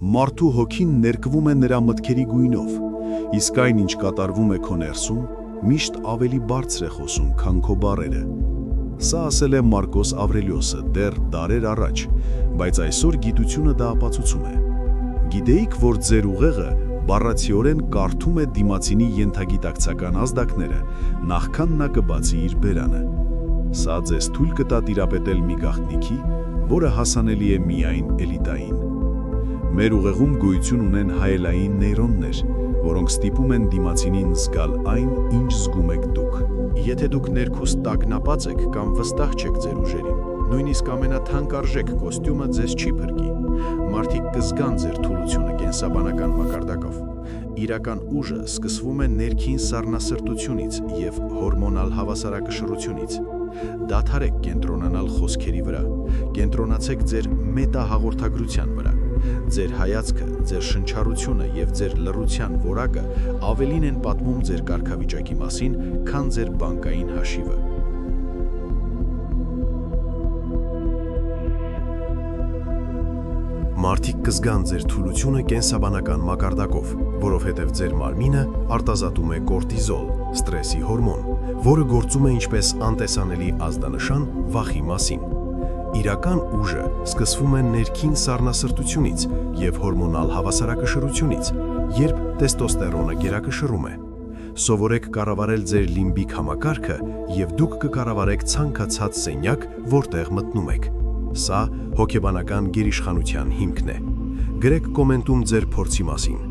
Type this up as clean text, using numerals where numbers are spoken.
մարդու հոգին ներկվում է նրա մտքերի գույնով, իսկ այն, ինչ կատարվում է քո ներսում, միշտ ավելի բարձր է խոսում, քան քո բառերը։ Սա ասել է Մարկոս Ավրելիոսը դեռ դարեր առաջ, բայց այսօր գիտությունը դա ապացուցում է։ Գիտեիք, որ ձեր ուղեղը բառացիորեն կարդում է դիմացինի ենթագիտակցական ազդակները, նախքան նա կբացի իր բերանը։ Սա ձեզ թույլ կտա տիրապետել մի գաղտնիքի, որը հասանելի է միայն էլիտային։ Մեր ուղեղում գոյություն ունեն հայելային նեյրոններ, որոնք ստիպում են դիմացինին զգալ այն, ինչ զգում եք դուք։ Եթե դուք ներքուստ տագնապած եք կամ վստահ չեք ձեր ուժերին, նույնիսկ ամենաթանկարժեք կոստյումը ձեզ չի փրկի։ Մարդիկ կզգան ձեր թուլությունը կենսաբանական մակարդակով։ Իրական ուժը սկսվում է ներքին սառնասրտությունից և հորմոնալ հավասարակշռությունից։ Դադարեք կենտրոնանալ խոսքերի վրա, կենտրոնացեք ձեր մետահաղորդագրության վրա։ Ձեր հայացքը, ձեր շնչառությունը և ձեր լռության որակը ավելին են պատմում ձեր կարգավիճակի մասին, քան ձեր բանկային հաշիվը։ Մարդիկ կզգան ձեր թուլությունը կենսաբանական մակարդակով, որովհետև ձեր մարմինը արտազատում է կորտիզոլ, ստրեսի հորմոն, որը գործում է ինչպես անտեսանելի ազդանշան վախի մասին։ Իրական ուժը սկսվում է ներքին սառնասրտությունից և հորմոնալ հավասարակշռությունից, երբ տեստոստերոնը գերակշռում է։ Սովորեք կառավարել ձեր լիմբիկ համակարգը և դուք կկառավարեք ցանկացած սենյակ, որտեղ մտնում եք։ Սա հոգեբանական գերիշխանության հիմքն է։ Գրեք կոմենտում ձեր փորձի մասին։